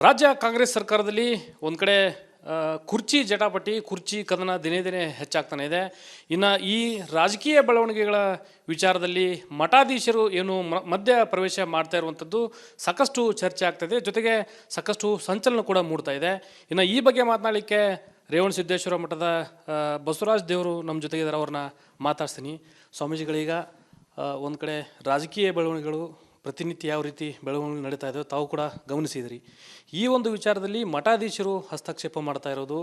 ರಾಜ್ಯ ಕಾಂಗ್ರೆಸ್ ಸರ್ಕಾರದಲ್ಲಿ ಒಂದು ಕಡೆ ಕುರ್ಚಿ ಜಟಾಪಟಿ ಕುರ್ಚಿ ಕದನ ದಿನೇ ದಿನೇ ಹೆಚ್ಚಾಗ್ತಾನೆ ಇದೆ. ಇನ್ನು ಈ ರಾಜಕೀಯ ಬೆಳವಣಿಗೆಗಳ ವಿಚಾರದಲ್ಲಿ ಮಠಾಧೀಶರು ಏನು ಮಧ್ಯ ಪ್ರವೇಶ ಮಾಡ್ತಾ ಇರುವಂಥದ್ದು ಸಾಕಷ್ಟು ಚರ್ಚೆ ಆಗ್ತಾಯಿದೆ, ಜೊತೆಗೆ ಸಾಕಷ್ಟು ಸಂಚಲನ ಕೂಡ ಮೂಡ್ತಾ ಇದೆ. ಇನ್ನು ಈ ಬಗ್ಗೆ ಮಾತನಾಡಲಿಕ್ಕೆ ರೇವಣಸಿದ್ದೇಶ್ವರ ಮಠದ ಬಸವರಾಜ ದೇವರು ನಮ್ಮ ಜೊತೆಗಿದ್ದಾರೆ, ಅವ್ರನ್ನ ಮಾತಾಡ್ತೀನಿ. ಸ್ವಾಮೀಜಿಗಳೀಗ ಒಂದು ಕಡೆ ರಾಜಕೀಯ ಬೆಳವಣಿಗೆಗಳು ಪ್ರತಿನಿತ್ಯ ಯಾವ ರೀತಿ ಬೆಳವಣಿಗೆ ನಡೀತಾ ಇದ್ದಾವೆ ತಾವು ಕೂಡ ಗಮನಿಸಿದಿರಿ. ಈ ಒಂದು ವಿಚಾರದಲ್ಲಿ ಮಠಾಧೀಶರು ಹಸ್ತಕ್ಷೇಪ ಮಾಡ್ತಾ ಇರೋದು,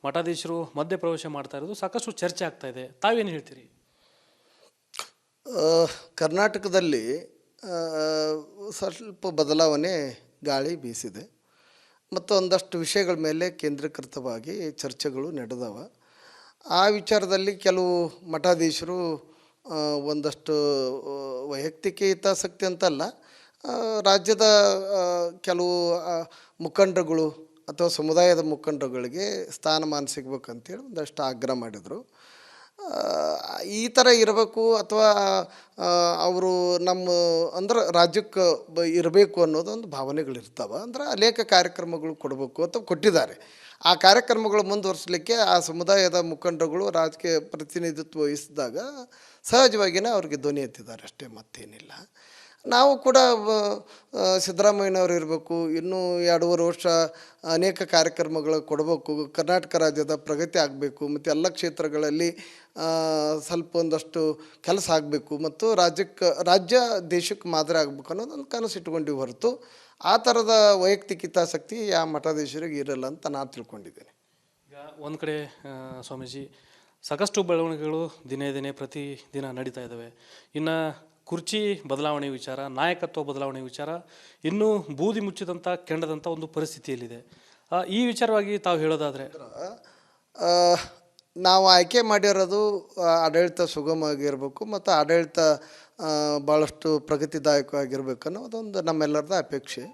ಮಠಾಧೀಶರು ಮಧ್ಯಪ್ರವೇಶ ಮಾಡ್ತಾ ಇರೋದು ಸಾಕಷ್ಟು ಚರ್ಚೆ ಆಗ್ತಾ ಇದೆ. ತಾವೇನು ಹೇಳ್ತೀರಿ? ಕರ್ನಾಟಕದಲ್ಲಿ ಸ್ವಲ್ಪ ಬದಲಾವಣೆ ಗಾಳಿ ಬೀಸಿದೆ ಮತ್ತು ಒಂದಷ್ಟು ವಿಷಯಗಳ ಮೇಲೆ ಕೇಂದ್ರೀಕೃತವಾಗಿ ಚರ್ಚೆಗಳು ನಡೆದವ. ಆ ವಿಚಾರದಲ್ಲಿ ಕೆಲವು ಮಠಾಧೀಶರು ಒಂದಷ್ಟು ವೈಯಕ್ತಿಕ ಹಿತಾಸಕ್ತಿ ಅಂತಲ್ಲ, ರಾಜ್ಯದ ಕೆಲವು ಮುಖಂಡರುಗಳು ಅಥವಾ ಸಮುದಾಯದ ಮುಖಂಡರುಗಳಿಗೆ ಸ್ಥಾನಮಾನ ಸಿಗ್ಬೇಕಂತೇಳಿ ಒಂದಷ್ಟು ಆಗ್ರಹ ಮಾಡಿದರು. ಈ ಥರ ಇರಬೇಕು ಅಥವಾ ಅವರು ನಮ್ಮ ಅಂದ್ರೆ ರಾಜ್ಯಕ್ಕೆ ಇರಬೇಕು ಅನ್ನೋದೊಂದು ಭಾವನೆಗಳಿರ್ತಾವೆ. ಅಂದ್ರೆ ಅನೇಕ ಕಾರ್ಯಕ್ರಮಗಳು ಕೊಡಬೇಕು ಅಥವಾ ಕೊಟ್ಟಿದ್ದಾರೆ. ಆ ಕಾರ್ಯಕ್ರಮಗಳು ಮುಂದುವರಿಸಲಿಕ್ಕೆ ಆ ಸಮುದಾಯದ ಮುಖಂಡರುಗಳು ರಾಜಕೀಯ ಪ್ರತಿನಿಧಿತ್ವ ವಹಿಸಿದಾಗ ಸಹಜವಾಗಿಯೇ ಅವ್ರಿಗೆ ಧ್ವನಿ ಎತ್ತಿದ್ದಾರೆ, ಅಷ್ಟೇ, ಮತ್ತೇನಿಲ್ಲ. ನಾವು ಕೂಡ ಸಿದ್ದರಾಮಯ್ಯನವರು ಇರಬೇಕು, ಇನ್ನೂ 2.5 ವರ್ಷ ಅನೇಕ ಕಾರ್ಯಕ್ರಮಗಳು ಕೊಡಬೇಕು, ಕರ್ನಾಟಕ ರಾಜ್ಯದ ಪ್ರಗತಿ ಆಗಬೇಕು ಮತ್ತು ಎಲ್ಲ ಕ್ಷೇತ್ರಗಳಲ್ಲಿ ಸ್ವಲ್ಪ ಒಂದಷ್ಟು ಕೆಲಸ ಆಗಬೇಕು ಮತ್ತು ರಾಜ್ಯ ದೇಶಕ್ಕೆ ಮಾದರಿ ಆಗಬೇಕು ಅನ್ನೋದೊಂದು ಕನಸು ಇಟ್ಕೊಂಡಿವಿ ಹೊರತು ಆ ಥರದ ವೈಯಕ್ತಿಕ ಹಿತಾಸಕ್ತಿ ಯಾವ ಮಠಾಧೀಶರಿಗೆ ಇರಲ್ಲ ಅಂತ ನಾನು ತಿಳ್ಕೊಂಡಿದ್ದೇನೆ. ಈಗ ಒಂದು ಕಡೆ ಸ್ವಾಮೀಜಿ ಸಾಕಷ್ಟು ಬೆಳವಣಿಗೆಗಳು ದಿನೇ ದಿನೇ ಪ್ರತಿದಿನ ನಡೀತಾ ಇದ್ದಾವೆ. ಇನ್ನು ಕುರ್ಚಿ ಬದಲಾವಣೆ ವಿಚಾರ, ನಾಯಕತ್ವ ಬದಲಾವಣೆ ವಿಚಾರ ಇನ್ನೂ ಬೂದಿ ಮುಚ್ಚಿದಂಥ ಕೆಂಡದಂಥ ಒಂದು ಪರಿಸ್ಥಿತಿಯಲ್ಲಿದೆ. ಈ ವಿಚಾರವಾಗಿ ತಾವು ಹೇಳೋದಾದರೆ, ನಾವು ಆಯ್ಕೆ ಮಾಡಿರೋದು ಆಡಳಿತ ಸುಗಮವಾಗಿರಬೇಕು ಮತ್ತು ಆಡಳಿತ ಭಾಳಷ್ಟು ಪ್ರಗತಿದಾಯಕವಾಗಿರ್ಬೇಕು ಅನ್ನೋದೊಂದು ನಮ್ಮೆಲ್ಲರದ ಅಪೇಕ್ಷೆ.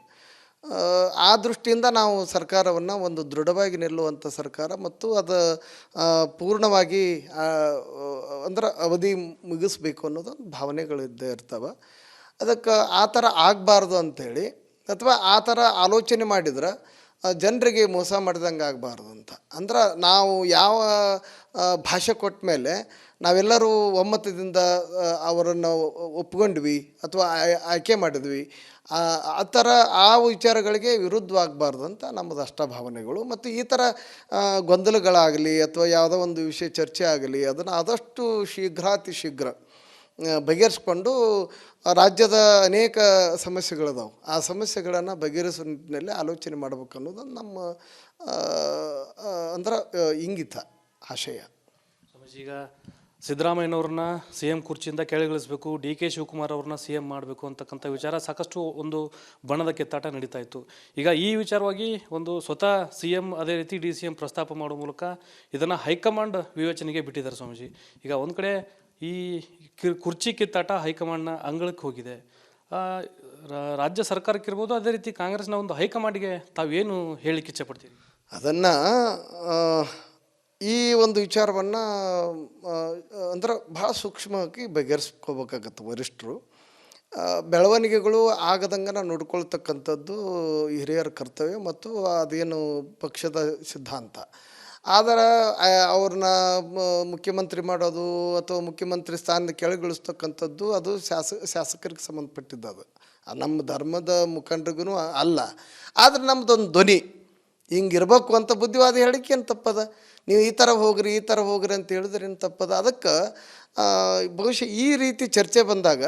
ಆ ದೃಷ್ಟಿಯಿಂದ ನಾವು ಸರ್ಕಾರವನ್ನು ಒಂದು ದೃಢವಾಗಿ ನಿಲ್ಲುವಂಥ ಸರ್ಕಾರ ಮತ್ತು ಅದು ಪೂರ್ಣವಾಗಿ ಅಂದ್ರೆ ಅವಧಿ ಮುಗಿಸ್ಬೇಕು ಅನ್ನೋದೊಂದು ಭಾವನೆಗಳಿದ್ದೇ ಇರ್ತವೆ. ಅದಕ್ಕೆ ಆ ಥರ ಆಗಬಾರ್ದು ಅಂಥೇಳಿ ಅಥವಾ ಆ ಥರ ಆಲೋಚನೆ ಮಾಡಿದ್ರೆ ಜನರಿಗೆ ಮೋಸ ಮಾಡಿದಂಗೆ ಆಗಬಾರ್ದು ಅಂತ. ಅಂದ್ರೆ ನಾವು ಯಾವ ಭಾಷೆ ಕೊಟ್ಟ ಮೇಲೆ ನಾವೆಲ್ಲರೂ ಒಮ್ಮತದಿಂದ ಅವರನ್ನು ಒಪ್ಕೊಂಡ್ವಿ ಅಥವಾ ಆಯ್ಕೆ ಮಾಡಿದ್ವಿ, ಆ ಥರ ಆ ವಿಚಾರಗಳಿಗೆ ವಿರುದ್ಧವಾಗಬಾರ್ದು ಅಂತ ನಮ್ಮದು ಅಷ್ಟ ಭಾವನೆಗಳು. ಮತ್ತು ಈ ಥರ ಗೊಂದಲಗಳಾಗಲಿ ಅಥವಾ ಯಾವುದೋ ಒಂದು ವಿಷಯ ಚರ್ಚೆ ಆಗಲಿ ಅದನ್ನು ಆದಷ್ಟು ಶೀಘ್ರಾತಿ ಶೀಘ್ರ ಬಗೆಹರಿಸ್ಕೊಂಡು ರಾಜ್ಯದ ಅನೇಕ ಸಮಸ್ಯೆಗಳಿದಾವೆ, ಆ ಸಮಸ್ಯೆಗಳನ್ನು ಬಗೆಹರಿಸೋ ನಿಟ್ಟಿನಲ್ಲಿ ಆಲೋಚನೆ ಮಾಡ್ಬೇಕು ಅನ್ನೋದು ನಮ್ಮ ಅಂದ್ರೆ ಇಂಗಿತ, ಆಶಯ. ಈಗ ಸಿದ್ದರಾಮಯ್ಯನವ್ರನ್ನ ಸಿ ಎಂ ಕುರ್ಚಿಯಿಂದ ಕೆಳಗಿಳಿಸಬೇಕು, ಡಿ ಕೆ ಶಿವಕುಮಾರ್ ಅವ್ರನ್ನ ಸಿ ಎಂ ಮಾಡಬೇಕು ಅಂತಕ್ಕಂಥ ವಿಚಾರ ಸಾಕಷ್ಟು ಒಂದು ಬಣದ ಕಿತ್ತಾಟ ನಡೀತಾ ಇತ್ತು. ಈಗ ಈ ವಿಚಾರವಾಗಿ ಒಂದು ಸ್ವತಃ ಸಿ ಎಂ ಅದೇ ರೀತಿ ಡಿ ಸಿ ಎಂ ಪ್ರಸ್ತಾಪ ಮಾಡೋ ಮೂಲಕ ಇದನ್ನು ಹೈಕಮಾಂಡ್ ವಿವೇಚನೆಗೆ ಬಿಟ್ಟಿದ್ದಾರೆ ಸ್ವಾಮೀಜಿ. ಈಗ ಒಂದು ಕಡೆ ಈ ಕುರ್ಚಿ ಕಿತ್ತಾಟ ಹೈಕಮಾಂಡ್ನ ಅಂಗಳಕ್ಕೆ ಹೋಗಿದೆ. ರಾಜ್ಯ ಸರ್ಕಾರಕ್ಕಿರ್ಬೋದು, ಅದೇ ರೀತಿ ಕಾಂಗ್ರೆಸ್ನ ಒಂದು ಹೈಕಮಾಂಡ್ಗೆ ತಾವೇನು ಹೇಳಲಿಕ್ಕೆ ಇಚ್ಛೆಪಡ್ತೀರಿ? ಅದನ್ನು ಈ ಒಂದು ವಿಚಾರವನ್ನು ಅಂದ್ರೆ ಭಾಳ ಸೂಕ್ಷ್ಮವಾಗಿ ಬಗೆಹರಿಸ್ಕೋಬೇಕಾಗತ್ತೆ ವರಿಷ್ಠರು. ಬೆಳವಣಿಗೆಗಳು ಆಗದಂಗೆ ನೋಡ್ಕೊಳ್ತಕ್ಕಂಥದ್ದು ಹಿರಿಯರ ಕರ್ತವ್ಯ ಮತ್ತು ಅದೇನು ಪಕ್ಷದ ಸಿದ್ಧಾಂತ. ಆದರೆ ಅವ್ರನ್ನ ಮುಖ್ಯಮಂತ್ರಿ ಮಾಡೋದು ಅಥವಾ ಮುಖ್ಯಮಂತ್ರಿ ಸ್ಥಾನದ ಕೆಳಗಿಳಿಸ್ತಕ್ಕಂಥದ್ದು ಅದು ಶಾಸಕರಿಗೆ ಸಂಬಂಧಪಟ್ಟಿದ್ದು. ಅದು ನಮ್ಮ ಧರ್ಮದ ಮುಖಂಡರಿಗೂ ಅಲ್ಲ. ಆದರೆ ನಮ್ಮದೊಂದು ಧ್ವನಿ ಹಿಂಗಿರ್ಬೇಕು ಅಂತ ಬುದ್ಧಿವಾದ ಹೇಳಿಕೆ ಏನು ತಪ್ಪದ? ನೀವು ಈ ಥರ ಹೋಗ್ರಿ ಅಂತ ಹೇಳಿದ್ರೆ ಏನು ತಪ್ಪದ? ಅದಕ್ಕೆ ಬಹುಶಃ ಈ ರೀತಿ ಚರ್ಚೆ ಬಂದಾಗ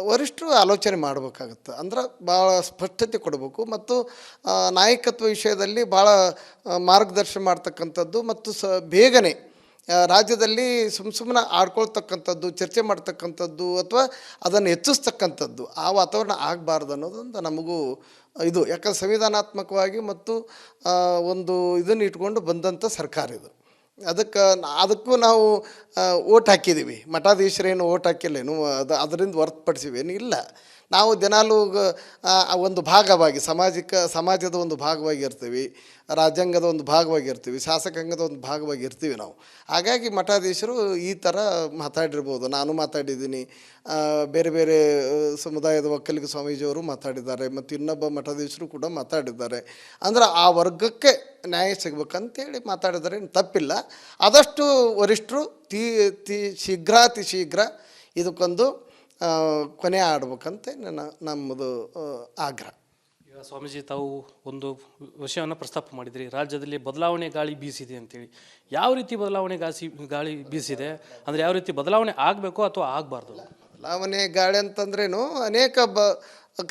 ವರಿಷ್ಠರು ಆಲೋಚನೆ ಮಾಡಬೇಕಾಗತ್ತೆ. ಅಂದ್ರೆ ಭಾಳ ಸ್ಪಷ್ಟತೆ ಕೊಡಬೇಕು ಮತ್ತು ನಾಯಕತ್ವ ವಿಷಯದಲ್ಲಿ ಭಾಳ ಮಾರ್ಗದರ್ಶನ ಮಾಡ್ತಕ್ಕಂಥದ್ದು ಮತ್ತು ಬೇಗನೆ ರಾಜ್ಯದಲ್ಲಿ ಸುಮ್ಮನೆ ಆಡ್ಕೊಳ್ತಕ್ಕಂಥದ್ದು, ಚರ್ಚೆ ಮಾಡ್ತಕ್ಕಂಥದ್ದು ಅಥವಾ ಅದನ್ನು ಹೆಚ್ಚಿಸ್ತಕ್ಕಂಥದ್ದು ಆ ವಾತಾವರಣ ಆಗಬಾರ್ದು ಅನ್ನೋದೊಂದು ನಮಗೂ ಇದು. ಯಾಕಂದ್ರೆ ಸಂವಿಧಾನಾತ್ಮಕವಾಗಿ ಮತ್ತು ಒಂದು ಇದನ್ನು ಇಟ್ಕೊಂಡು ಬಂದಂಥ ಸರ್ಕಾರ ಇದು. ಅದಕ್ಕೂ ನಾವು ಓಟ್ ಹಾಕಿದ್ದೀವಿ. ಮಠಾಧೀಶರೇನು ಓಟ್ ಹಾಕಿಲ್ಲೇನು ಅದರಿಂದ ಹೊರತುಪಡಿಸಿವೇನು ಇಲ್ಲ. ನಾವು ದಿನಾಲೂ ಒಂದು ಭಾಗವಾಗಿ ಸಮಾಜದ ಒಂದು ಭಾಗವಾಗಿ ಇರ್ತೀವಿ, ರಾಜ್ಯಾಂಗದ ಒಂದು ಭಾಗವಾಗಿ ಇರ್ತೀವಿ, ಶಾಸಕಾಂಗದ ಒಂದು ಭಾಗವಾಗಿ ಇರ್ತೀವಿ ನಾವು. ಹಾಗಾಗಿ ಮಠಾಧೀಶರು ಈ ಥರ ಮಾತಾಡಿರ್ಬೋದು. ನಾನು ಮಾತಾಡಿದ್ದೀನಿ, ಬೇರೆ ಬೇರೆ ಸಮುದಾಯದ ಒಕ್ಕಲಿಗ ಸ್ವಾಮೀಜಿಯವರು ಮಾತಾಡಿದ್ದಾರೆ, ಮತ್ತು ಇನ್ನೊಬ್ಬ ಮಠಾಧೀಶರು ಕೂಡ ಮಾತಾಡಿದ್ದಾರೆ. ಅಂದ್ರೆ ಆ ವರ್ಗಕ್ಕೆ ನ್ಯಾಯ ಸಿಗ್ಬೇಕಂತೇಳಿ ಮಾತಾಡಿದರೆ ತಪ್ಪಿಲ್ಲ. ಆದಷ್ಟು ವರಿಷ್ಠರು ಅತಿ ಶೀಘ್ರ ಇದಕ್ಕೊಂದು ಕೊನೆ ಆಡ್ಬೇಕಂತ ನಮ್ಮದು ಆಗ್ರಹ. ಈಗ ಸ್ವಾಮೀಜಿ, ತಾವು ಒಂದು ವಿಷಯವನ್ನು ಪ್ರಸ್ತಾಪ ಮಾಡಿದ್ರಿ, ರಾಜ್ಯದಲ್ಲಿ ಬದಲಾವಣೆ ಗಾಳಿ ಬೀಸಿದೆ ಅಂತೇಳಿ. ಯಾವ ರೀತಿ ಬದಲಾವಣೆ ಗಾಳಿ ಬೀಸಿದೆ ಅಂದರೆ ಯಾವ ರೀತಿ ಬದಲಾವಣೆ ಆಗಬೇಕು ಅಥವಾ ಆಗಬಾರ್ದು? ಬದಲಾವಣೆ ಗಾಳಿ ಅಂತಂದ್ರೇನು, ಅನೇಕ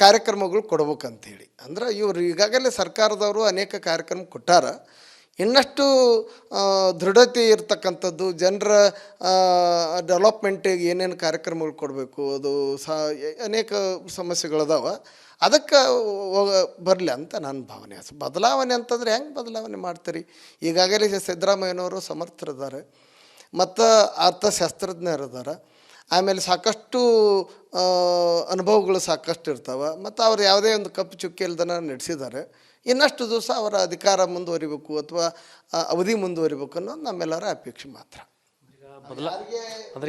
ಕಾರ್ಯಕ್ರಮಗಳು ಕೊಡ್ಬೇಕಂತೇಳಿ. ಅಂದ್ರೆ ಇವರು ಈಗಾಗಲೇ ಸರ್ಕಾರದವರು ಅನೇಕ ಕಾರ್ಯಕ್ರಮ ಕೊಟ್ಟಾರ. ಇನ್ನಷ್ಟು ದೃಢತೆ ಇರ್ತಕ್ಕಂಥದ್ದು, ಜನರ ಡೆವಲಪ್ಮೆಂಟಿಗೆ ಏನೇನು ಕಾರ್ಯಕ್ರಮಗಳು ಕೊಡಬೇಕು, ಅದು ಅನೇಕ ಸಮಸ್ಯೆಗಳದಾವ. ಅದಕ್ಕೆ ಬರಲಿ ಅಂತ ನನ್ನ ಭಾವನೆ. ಬದಲಾವಣೆ ಅಂತಂದರೆ ಹೆಂಗೆ ಬದಲಾವಣೆ ಮಾಡ್ತೀರಿ? ಈಗಾಗಲೇ ಸಿದ್ದರಾಮಯ್ಯನವರು ಸಮರ್ಥರಿದ್ದಾರೆ, ಮತ್ತು ಅರ್ಥಶಾಸ್ತ್ರಜ್ಞರಿದ್ದಾರೆ. ಆಮೇಲೆ ಸಾಕಷ್ಟು ಅನುಭವಗಳು ಸಾಕಷ್ಟು ಇರ್ತಾವೆ, ಮತ್ತು ಅವ್ರು ಯಾವುದೇ ಒಂದು ಕಪ್ಪು ಚುಕ್ಕಿ ಇಲ್ದನ ನಡೆಸಿದ್ದಾರೆ. ಇನ್ನಷ್ಟು ದಿವಸ ಅವರ ಅಧಿಕಾರ ಮುಂದುವರಿಬೇಕು ಅಥವಾ ಅವಧಿ ಮುಂದುವರಿಬೇಕು ಅನ್ನೋದು ನಮ್ಮೆಲ್ಲರ ಅಪೇಕ್ಷೆ ಮಾತ್ರ.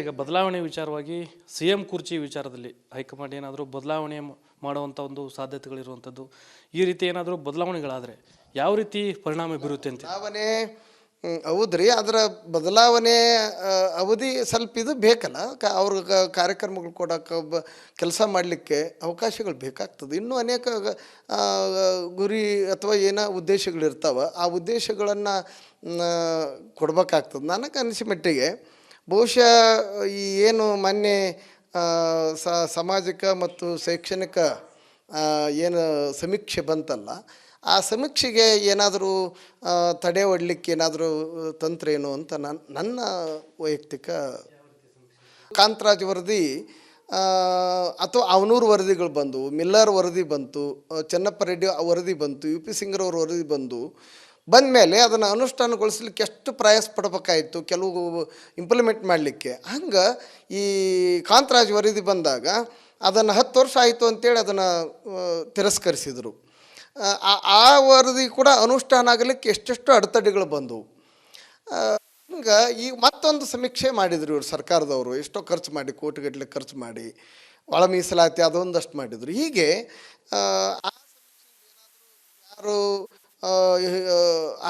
ಈಗ ಬದಲಾವಣೆ ವಿಚಾರವಾಗಿ CM ಕುರ್ಚಿ ವಿಚಾರದಲ್ಲಿ ಹೈಕಮಾಂಡ್ ಏನಾದರೂ ಬದಲಾವಣೆ ಮಾಡುವಂಥ ಒಂದು ಸಾಧ್ಯತೆಗಳಿರುವಂಥದ್ದು, ಈ ರೀತಿ ಏನಾದರೂ ಬದಲಾವಣೆಗಳಾದರೆ ಯಾವ ರೀತಿ ಪರಿಣಾಮ ಬೀರುತ್ತೆ ಅಂತ? ಬದಲಾವಣೆ ಹೌದ್ರಿ, ಅದರ ಬದಲಾವಣೆ ಅವಧಿ ಸ್ವಲ್ಪ ಇದು ಬೇಕಲ್ಲ, ಅವ್ರಿಗೆ ಕಾರ್ಯಕ್ರಮಗಳು ಕೊಡೋಕೆ, ಕೆಲಸ ಮಾಡಲಿಕ್ಕೆ ಅವಕಾಶಗಳು ಬೇಕಾಗ್ತದೆ. ಇನ್ನೂ ಅನೇಕ ಗುರಿ ಅಥವಾ ಏನೋ ಉದ್ದೇಶಗಳಿರ್ತಾವೆ, ಆ ಉದ್ದೇಶಗಳನ್ನು ಕೊಡ್ಬೇಕಾಗ್ತದೆ. ನನಗೆ ಅನಿಸಿದ ಮಟ್ಟಿಗೆ ಬಹುಶಃ ಈ ಏನು ಮೊನ್ನೆ ಸಾಮಾಜಿಕ ಮತ್ತು ಶೈಕ್ಷಣಿಕ ಏನು ಸಮೀಕ್ಷೆ ಬಂತಲ್ಲ, ಆ ಸಮೀಕ್ಷೆಗೆ ಏನಾದರೂ ತಡೆ ಒಡ್ಲಿಕ್ಕೆ ಏನಾದರೂ ತಂತ್ರ ಏನು ಅಂತ ನನ್ನ ವೈಯಕ್ತಿಕ. ಕಾಂತರಾಜ್ ವರದಿ ಅಥವಾ ಅವನೂರು ವರದಿಗಳು ಬಂದು, ಮಿಲ್ಲರ್ ವರದಿ ಬಂತು, ಚೆನ್ನಪ್ಪ ರೆಡ್ಡಿ ವರದಿ ಬಂತು, UP ಸಿಂಗ್ರವ್ರ ವರದಿ ಬಂದ ಮೇಲೆ ಅದನ್ನು ಅನುಷ್ಠಾನಗೊಳಿಸ್ಲಿಕ್ಕೆ ಎಷ್ಟು ಪ್ರಯಾಸ ಪಡಬೇಕಾಯಿತು ಕೆಲವು ಇಂಪ್ಲಿಮೆಂಟ್ ಮಾಡಲಿಕ್ಕೆ. ಹಂಗೆ ಈ ಕಾಂತರಾಜ್ ವರದಿ ಬಂದಾಗ ಅದನ್ನು 10 ವರ್ಷ ಆಯಿತು ಅಂತೇಳಿ ಅದನ್ನು ತಿರಸ್ಕರಿಸಿದರು. ಆ ವರದಿ ಕೂಡ ಅನುಷ್ಠಾನ ಆಗಲಿಕ್ಕೆ ಎಷ್ಟೆಷ್ಟು ಅಡೆತಡೆಗಳು ಬಂದವು. ಹಿಂಗೆ ಈಗ ಮತ್ತೊಂದು ಸಮೀಕ್ಷೆ ಮಾಡಿದ್ರು ಇವರು ಸರ್ಕಾರದವರು, ಎಷ್ಟೋ ಖರ್ಚು ಮಾಡಿ, ಕೋಟಿಗಟ್ಟಲೆ ಖರ್ಚು ಮಾಡಿ, ಒಳ ಮೀಸಲಾತಿ ಅದೊಂದಷ್ಟು ಮಾಡಿದರು. ಹೀಗೆ ಯಾರು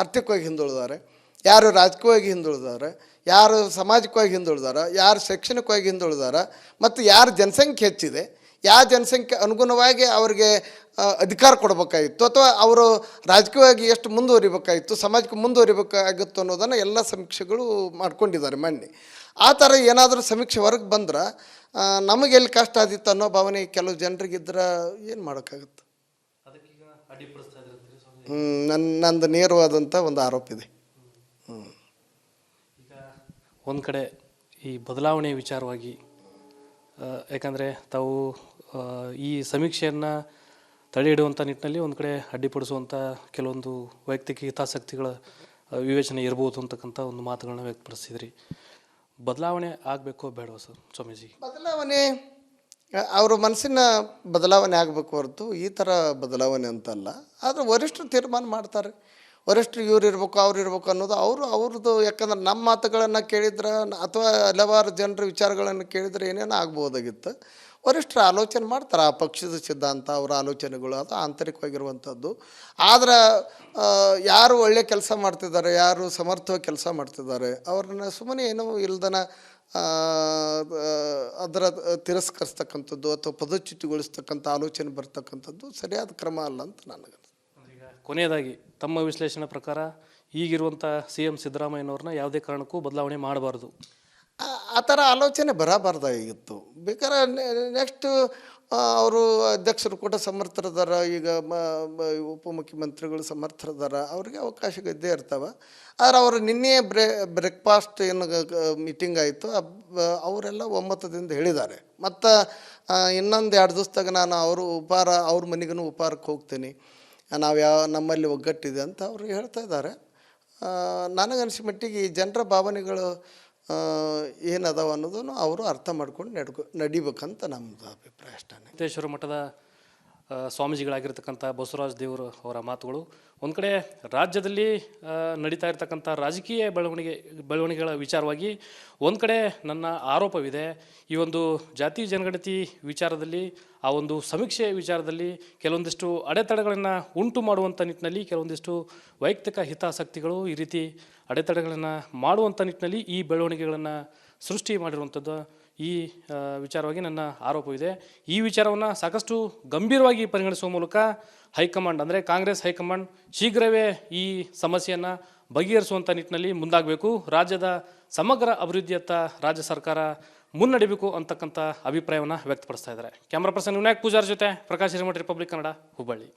ಆರ್ಥಿಕವಾಗಿ ಹಿಂದುಳಿದಾರೆ, ಯಾರು ರಾಜಕೀಯವಾಗಿ ಹಿಂದುಳಿದಾರೆ, ಯಾರು ಸಾಮಾಜಿಕವಾಗಿ ಹಿಂದುಳಿದಾರ, ಯಾರು ಶೈಕ್ಷಣಿಕವಾಗಿ ಹಿಂದುಳಿದಾರ, ಮತ್ತು ಯಾರು ಜನಸಂಖ್ಯೆ ಹೆಚ್ಚಿದೆ, ಯಾವ ಜನಸಂಖ್ಯೆ ಅನುಗುಣವಾಗಿ ಅವರಿಗೆ ಅಧಿಕಾರ ಕೊಡಬೇಕಾಗಿತ್ತು, ಅಥವಾ ಅವರು ರಾಜಕೀಯವಾಗಿ ಎಷ್ಟು ಮುಂದುವರಿಬೇಕಾಗಿತ್ತು, ಸಮಾಜಕ್ಕೆ ಮುಂದುವರಿಬೇಕಾಗಿತ್ತು ಅನ್ನೋದನ್ನು ಎಲ್ಲ ಸಮೀಕ್ಷೆಗಳು ಮಾಡ್ಕೊಂಡಿದ್ದಾರೆ ಮೊನ್ನೆ. ಆ ಥರ ಏನಾದರೂ ಸಮೀಕ್ಷೆ ಹೊರಗೆ ಬಂದ್ರೆ ನಮಗೆ ಎಲ್ಲಿ ಕಷ್ಟ ಆದಿತ್ತು ಅನ್ನೋ ಭಾವನೆ ಕೆಲವು ಜನರಿಗಿದ್ರೆ ಏನು ಮಾಡೋಕ್ಕಾಗುತ್ತೆ? ನಂದು ನೇರವಾದಂಥ ಒಂದು ಆರೋಪ ಇದೆ. ಈಗ ಒಂದು ಕಡೆ ಈ ಬದಲಾವಣೆ ವಿಚಾರವಾಗಿ, ಯಾಕಂದರೆ ತಾವು ಈ ಸಮೀಕ್ಷೆಯನ್ನು ತಡೆ ಹಿಡುವಂಥ ನಿಟ್ಟಿನಲ್ಲಿ ಒಂದು ಕಡೆ ಅಡ್ಡಿಪಡಿಸುವಂಥ ಕೆಲವೊಂದು ವೈಯಕ್ತಿಕ ಹಿತಾಸಕ್ತಿಗಳ ವಿವೇಚನೆ ಇರ್ಬೋದು ಅಂತಕ್ಕಂಥ ಒಂದು ಮಾತುಗಳನ್ನ ವ್ಯಕ್ತಪಡಿಸಿದ್ರಿ. ಬದಲಾವಣೆ ಆಗಬೇಕೋ ಬೇಡವೋ ಸರ್ ಸ್ವಾಮೀಜಿ? ಬದಲಾವಣೆ ಅವ್ರ ಮನಸ್ಸಿನ ಬದಲಾವಣೆ ಆಗಬೇಕು ಹೊರತು ಈ ಥರ ಬದಲಾವಣೆ ಅಂತಲ್ಲ. ಆದರೆ ವರಿಷ್ಠರು ತೀರ್ಮಾನ ಮಾಡ್ತಾರೆ, ವರಿಷ್ಠರು ಇವ್ರು ಇರಬೇಕು ಅವ್ರು ಇರಬೇಕು ಅನ್ನೋದು ಅವ್ರದ್ದು. ಯಾಕಂದ್ರೆ ನಮ್ಮ ಮಾತುಗಳನ್ನು ಕೇಳಿದ್ರೆ ಅಥವಾ ಹಲವಾರು ಜನರ ವಿಚಾರಗಳನ್ನು ಕೇಳಿದರೆ ಏನೇನೋ ಆಗ್ಬೋದಾಗಿತ್ತು. ವರಿಷ್ಠರು ಆಲೋಚನೆ ಮಾಡ್ತಾರೆ, ಆ ಪಕ್ಷದ ಸಿದ್ಧಾಂತ, ಅವರ ಆಲೋಚನೆಗಳು, ಅದು ಆಂತರಿಕವಾಗಿರುವಂಥದ್ದು. ಆದರೆ ಯಾರು ಒಳ್ಳೆ ಕೆಲಸ ಮಾಡ್ತಿದ್ದಾರೆ, ಯಾರು ಸಮರ್ಥವಾಗಿ ಕೆಲಸ ಮಾಡ್ತಿದ್ದಾರೆ, ಅವ್ರನ್ನ ಸುಮ್ಮನೆ ಏನೋ ಇಲ್ದನ ಅದರ ತಿರಸ್ಕರಿಸ್ತಕ್ಕಂಥದ್ದು ಅಥವಾ ಪದಚ್ಯುತಿಗೊಳಿಸ್ತಕ್ಕಂಥ ಆಲೋಚನೆ ಬರ್ತಕ್ಕಂಥದ್ದು ಸರಿಯಾದ ಕ್ರಮ ಅಲ್ಲ ಅಂತ ನನಗೆ. ಈಗ ಕೊನೆಯದಾಗಿ ತಮ್ಮ ವಿಶ್ಲೇಷಣೆ ಪ್ರಕಾರ ಈಗಿರುವಂಥ CM ಸಿದ್ದರಾಮಯ್ಯನವ್ರನ್ನ ಯಾವುದೇ ಕಾರಣಕ್ಕೂ ಬದಲಾವಣೆ ಮಾಡಬಾರ್ದು, ಆ ಥರ ಆಲೋಚನೆ ಬರಬಾರ್ದಾಗಿತ್ತು. ಬೇಕಾದ್ರೆ ನೆಕ್ಸ್ಟು ಅವರು ಅಧ್ಯಕ್ಷರು ಕೂಡ ಸಮರ್ಥರಿದಾರ, ಈಗ ಉಪಮುಖ್ಯಮಂತ್ರಿಗಳು ಸಮರ್ಥರಿದಾರ, ಅವ್ರಿಗೆ ಅವಕಾಶ ಇದ್ದೇ ಇರ್ತಾವೆ. ಆದರೆ ಅವರು ನಿನ್ನೆ ಬ್ರೇಕ್ಫಾಸ್ಟ್ ಏನು ಮೀಟಿಂಗ್ ಆಯಿತು, ಅವರೆಲ್ಲ ಒಮ್ಮತದಿಂದ ಹೇಳಿದ್ದಾರೆ. ಮತ್ತು ಇನ್ನೊಂದು 2 ದಿವಸದಾಗ ನಾನು ಅವ್ರ ಮನೆಗೂ ಉಪಹಾರಕ್ಕೆ ಹೋಗ್ತೀನಿ, ನಮ್ಮಲ್ಲಿ ಒಗ್ಗಟ್ಟಿದೆ ಅಂತ ಅವರು ಹೇಳ್ತಾ ಇದ್ದಾರೆ. ನನಗನ್ಸಿದ ಮಟ್ಟಿಗೆ ಈ ಜನರ ಭಾವನೆಗಳು ಏನದಾವ ಅನ್ನೋದನ್ನು ಅವರು ಅರ್ಥ ಮಾಡ್ಕೊಂಡು ನಡಿಬೇಕಂತ ನಮ್ಮದು ಅಭಿಪ್ರಾಯ ಅಷ್ಟೇ. ಸಿದ್ದೇಶ್ವರ ಮಠದ ಸ್ವಾಮೀಜಿಗಳಾಗಿರ್ತಕ್ಕಂಥ ಬಸವರಾಜ ದೇವರು ಅವರ ಮಾತುಗಳು. ಒಂದು ಕಡೆ ರಾಜ್ಯದಲ್ಲಿ ನಡೀತಾ ಇರ್ತಕ್ಕಂಥ ರಾಜಕೀಯ ಬೆಳವಣಿಗೆಗಳ ವಿಚಾರವಾಗಿ ಒಂದು ಕಡೆ ನನ್ನ ಆರೋಪವಿದೆ, ಈ ಒಂದು ಜಾತಿ ಜನಗಣತಿ ವಿಚಾರದಲ್ಲಿ, ಆ ಒಂದು ಸಮೀಕ್ಷೆ ವಿಚಾರದಲ್ಲಿ ಕೆಲವೊಂದಿಷ್ಟು ಅಡೆತಡೆಗಳನ್ನು ಉಂಟು ಮಾಡುವಂಥ ನಿಟ್ಟಿನಲ್ಲಿ ಕೆಲವೊಂದಿಷ್ಟು ವೈಯಕ್ತಿಕ ಹಿತಾಸಕ್ತಿಗಳು ಈ ರೀತಿ ಅಡೆತಡೆಗಳನ್ನು ಮಾಡುವಂಥ ನಿಟ್ಟಿನಲ್ಲಿ ಈ ಬೆಳವಣಿಗೆಗಳನ್ನು ಸೃಷ್ಟಿ ಮಾಡಿರುವಂಥದ್ದು ಈ ವಿಚಾರವಾಗಿ ನನ್ನ ಆರೋಪವಿದೆ. ಈ ವಿಚಾರವನ್ನು ಸಾಕಷ್ಟು ಗಂಭೀರವಾಗಿ ಪರಿಗಣಿಸುವ ಮೂಲಕ ಹೈಕಮಾಂಡ್ ಅಂದರೆ ಕಾಂಗ್ರೆಸ್ ಹೈಕಮಾಂಡ್ ಶೀಘ್ರವೇ ಈ ಸಮಸ್ಯೆಯನ್ನು ಬಗೆಹರಿಸುವಂಥ ನಿಟ್ಟಿನಲ್ಲಿ ಮುಂದಾಗಬೇಕು, ರಾಜ್ಯದ ಸಮಗ್ರ ಅಭಿವೃದ್ಧಿಯತ್ತ ರಾಜ್ಯ ಸರ್ಕಾರ ಮುನ್ನಡೆಯಬೇಕು ಅಂತಕ್ಕಂಥ ಅಭಿಪ್ರಾಯವನ್ನು ವ್ಯಕ್ತಪಡಿಸ್ತಾ ಇದ್ದಾರೆ. ಕ್ಯಾಮ್ರಾ ಪರ್ಸನ್ ವಿನಾಯಕ್ ಪೂಜಾರ್ ಜೊತೆ ಪ್ರಕಾಶ್ ಹಿರೇಮಠ, ರಿಪಬ್ಲಿಕ್ ಕನ್ನಡ, ಹುಬ್ಬಳ್ಳಿ.